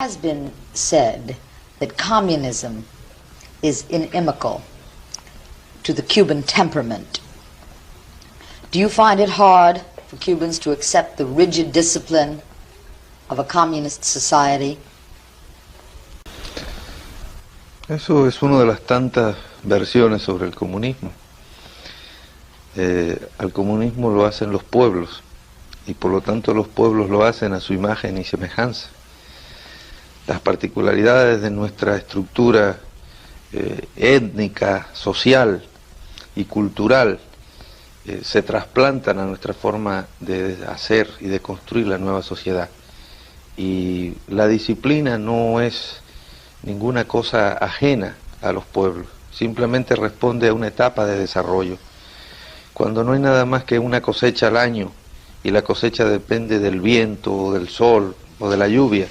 Has been said that communism is inimical to the Cuban temperament. Do you find it hard for Cubans to accept the rigid discipline of a communist society? Eso es una de las tantas versiones sobre el comunismo. Al comunismo lo hacen los pueblos y por lo tanto los pueblos lo hacen a su imagen y semejanza. Las particularidades de nuestra estructura étnica, social y cultural se trasplantan a nuestra forma de hacer y de construir la nueva sociedad. Y la disciplina no es ninguna cosa ajena a los pueblos, simplemente responde a una etapa de desarrollo. Cuando no hay nada más que una cosecha al año y la cosecha depende del viento o del sol o de la lluvia,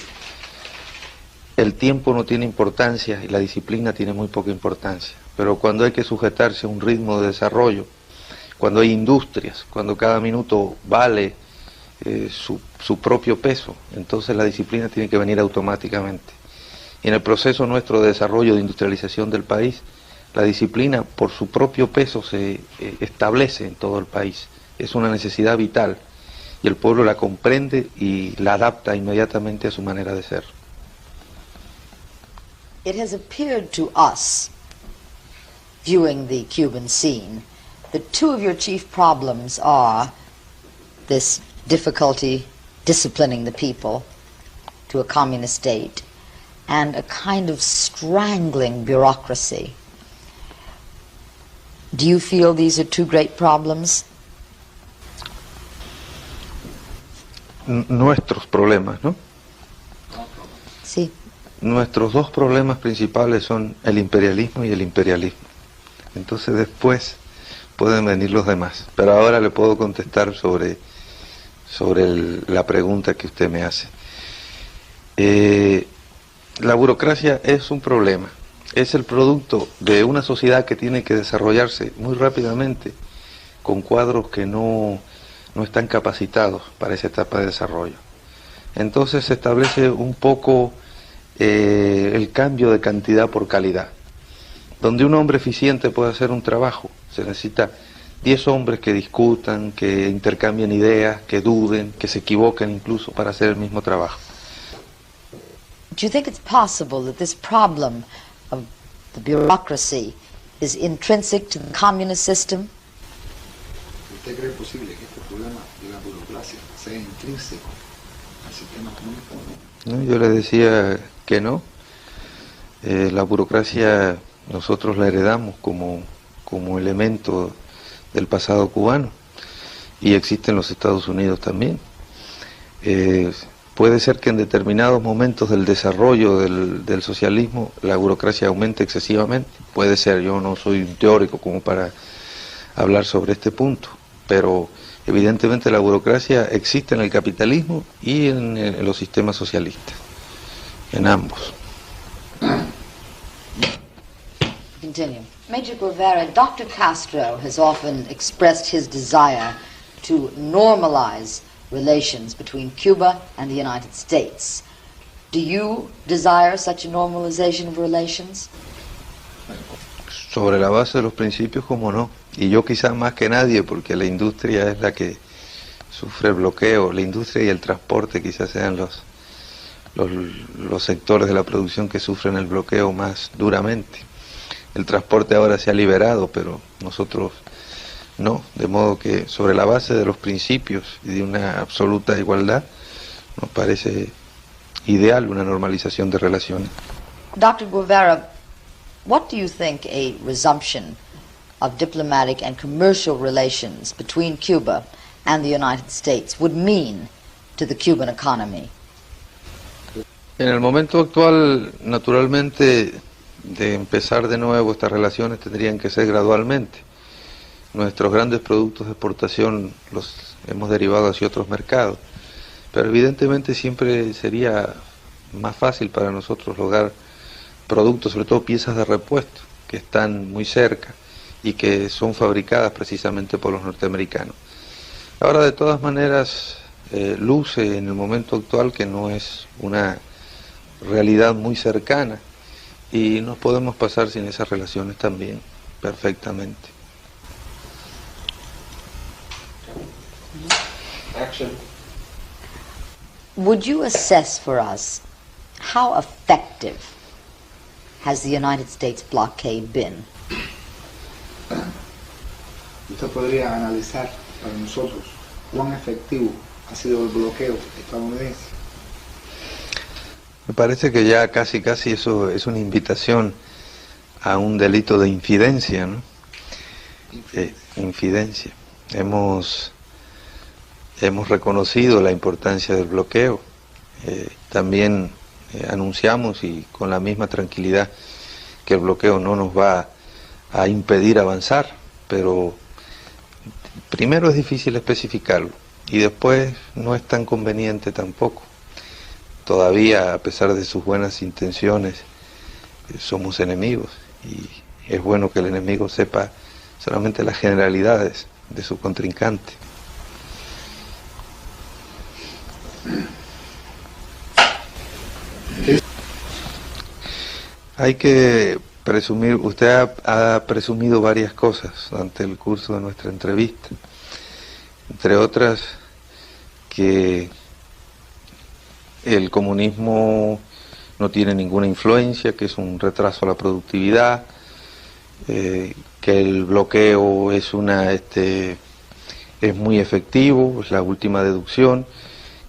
el tiempo no tiene importancia y la disciplina tiene muy poca importancia. Pero cuando hay que sujetarse a un ritmo de desarrollo, cuando hay industrias, cuando cada minuto vale su propio peso, entonces la disciplina tiene que venir automáticamente. Y en el proceso nuestro de desarrollo, de industrialización del país, la disciplina por su propio peso se establece en todo el país. Es una necesidad vital y el pueblo la comprende y la adapta inmediatamente a su manera de ser. It has appeared to us, viewing the Cuban scene, that two of your chief problems are this difficulty disciplining the people to a communist state and a kind of strangling bureaucracy. Do you feel these are two great problems? Nuestros problemas, ¿no? Sí. Nuestros dos problemas principales son el imperialismo y el imperialismo. Entonces después pueden venir los demás. Pero ahora le puedo contestar sobre la pregunta que usted me hace. La burocracia es un problema. Es el producto de una sociedad que tiene que desarrollarse muy rápidamente con cuadros que no están capacitados para esa etapa de desarrollo. Entonces se establece un poco el cambio de cantidad por calidad. Donde un hombre eficiente puede hacer un trabajo, se necesita 10 hombres que discutan, que intercambien ideas, que duden, que se equivoquen incluso para hacer el mismo trabajo. Do you think it's possible that this problem of the bureaucracy is intrinsic to the communist system? ¿Usted cree posible que este problema de la burocracia sea intrínseco al sistema comunista? ¿No? Yo le decía que no. La burocracia nosotros la heredamos como elemento del pasado cubano y existe en los Estados Unidos también. Puede ser que en determinados momentos del desarrollo del socialismo la burocracia aumente excesivamente. Puede ser, yo no soy un teórico como para hablar sobre este punto, pero evidentemente la burocracia existe en el capitalismo y en los sistemas socialistas, en ambos. Continue. Major Guevara, Dr. Castro has often expressed his desire to normalize relations between Cuba and the United States. Do you desire such a normalization of relations? Sobre la base de los principios, como no. Y yo quizás más que nadie, porque la industria es la que sufre el bloqueo. La industria y el transporte quizás sean los sectores de la producción que sufren el bloqueo más duramente. El transporte ahora se ha liberado, pero nosotros no. De modo que sobre la base de los principios y de una absoluta igualdad, nos parece ideal una normalización de relaciones. Dr. Guevara, what do you think a resumption of diplomatic and commercial relations between Cuba and the United States would mean to the Cuban economy? En el momento actual, naturalmente, de empezar de nuevo estas relaciones tendrían que ser gradualmente. Nuestros grandes productos de exportación los hemos derivado hacia otros mercados, pero evidentemente siempre sería más fácil para nosotros lograr productos, sobre todo piezas de repuesto, que están muy cerca y que son fabricadas precisamente por los norteamericanos. Ahora, de todas maneras, luce en el momento actual que no es una realidad muy cercana y nos podemos pasar sin esas relaciones también perfectamente. Action. Would you assess for us how effective has the United States blockade been? Usted podría analizar para nosotros cuán efectivo ha sido el bloqueo estadounidense. Me parece que ya casi eso es una invitación a un delito de infidencia, ¿no? Infidencia. Hemos reconocido la importancia del bloqueo. También anunciamos y con la misma tranquilidad que el bloqueo no nos va a impedir avanzar, pero primero es difícil especificarlo y después no es tan conveniente tampoco. Todavía, a pesar de sus buenas intenciones, somos enemigos y es bueno que el enemigo sepa solamente las generalidades de su contrincante. Hay que presumir, usted ha presumido varias cosas durante el curso de nuestra entrevista, entre otras que el comunismo no tiene ninguna influencia, que es un retraso a la productividad, que el bloqueo es muy efectivo, es la última deducción,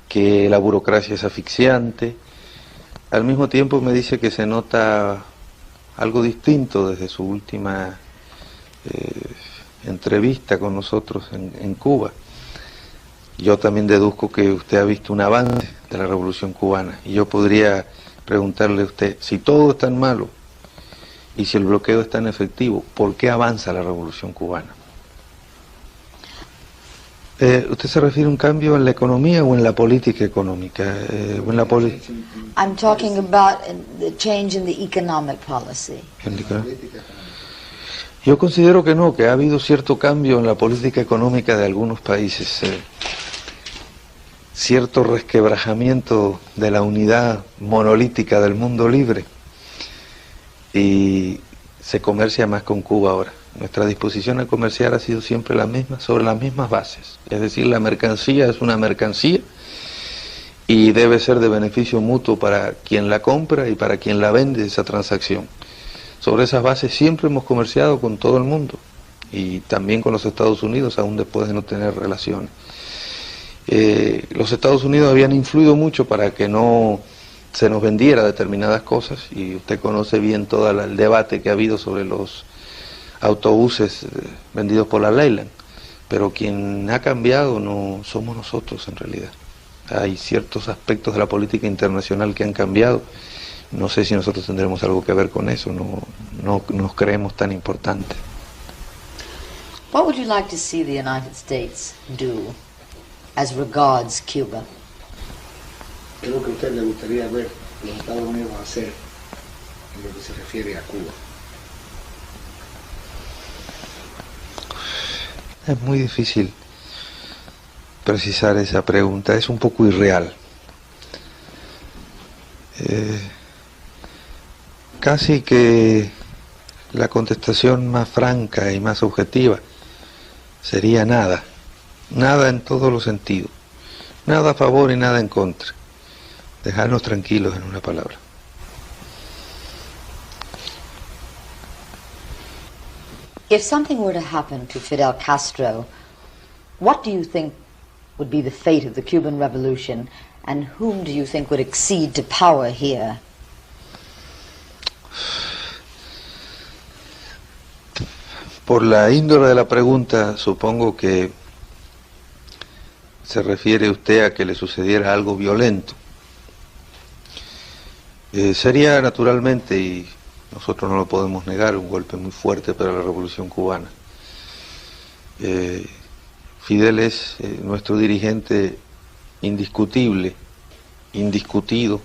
que la burocracia es asfixiante. Al mismo tiempo me dice que se nota algo distinto desde su última entrevista con nosotros en Cuba. Yo también deduzco que usted ha visto un avance de la Revolución Cubana y yo podría preguntarle a usted, si todo es tan malo y si el bloqueo es tan efectivo, ¿por qué avanza la Revolución Cubana? ¿Usted se refiere a un cambio en la economía o en la política económica? O en la I'm talking about the change in the economic policy. Yo considero que no, que ha habido cierto cambio en la política económica de algunos países, cierto resquebrajamiento de la unidad monolítica del mundo libre y se comercia más con Cuba ahora. Nuestra disposición a comerciar ha sido siempre la misma, sobre las mismas bases. Es decir, la mercancía es una mercancía y debe ser de beneficio mutuo para quien la compra y para quien la vende esa transacción. Sobre esas bases siempre hemos comerciado con todo el mundo y también con los Estados Unidos, aún después de no tener relaciones. Los Estados Unidos habían influido mucho para que no se nos vendiera determinadas cosas y usted conoce bien todo el debate que ha habido sobre los autobuses vendidos por la Leyland, pero quien ha cambiado no somos nosotros en realidad. Hay ciertos aspectos de la política internacional que han cambiado. No sé si nosotros tendremos algo que ver con eso, no nos creemos tan importantes. What would you like to see the United States do as regards Cuba? ¿Qué es lo que a usted le gustaría ver los Estados Unidos hacer en lo que se refiere a Cuba? Es muy difícil precisar esa pregunta, es un poco irreal. Casi que la contestación más franca y más objetiva sería nada, nada en todos los sentidos, nada a favor y nada en contra, dejarnos tranquilos en una palabra. If something were to happen to Fidel Castro, what do you think would be the fate of the Cuban Revolution, and whom do you think would accede to power here? Por la índole de la pregunta, supongo que se refiere usted a que le sucediera algo violento. Sería naturalmente, y nosotros no lo podemos negar, un golpe muy fuerte para la Revolución Cubana. Fidel es nuestro dirigente indiscutible, indiscutido,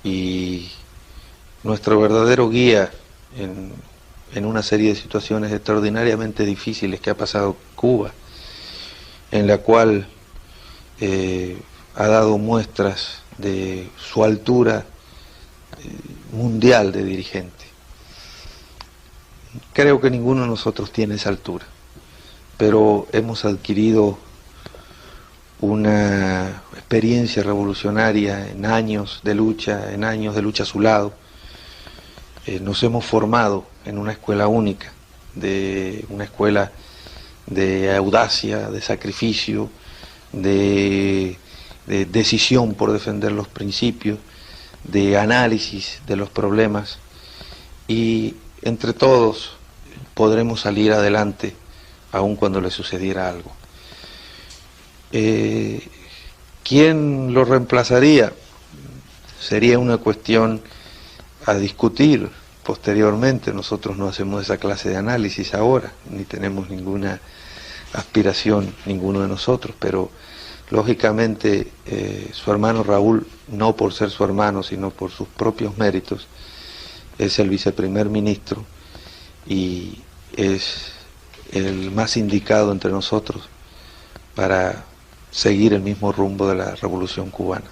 y nuestro verdadero guía en una serie de situaciones extraordinariamente difíciles que ha pasado Cuba, en la cual ha dado muestras de su altura mundial de dirigente. Creo que ninguno de nosotros tiene esa altura, pero hemos adquirido una experiencia revolucionaria en años de lucha a su lado. Nos hemos formado en una escuela única, una escuela de audacia, de sacrificio, de decisión por defender los principios, de análisis de los problemas, y entre todos podremos salir adelante aun cuando le sucediera algo. ¿Quién lo reemplazaría? Sería una cuestión a discutir posteriormente. Nosotros no hacemos esa clase de análisis ahora, ni tenemos ninguna aspiración, ninguno de nosotros, pero lógicamente su hermano Raúl, no por ser su hermano, sino por sus propios méritos, es el viceprimer ministro y es el más indicado entre nosotros para seguir el mismo rumbo de la Revolución Cubana.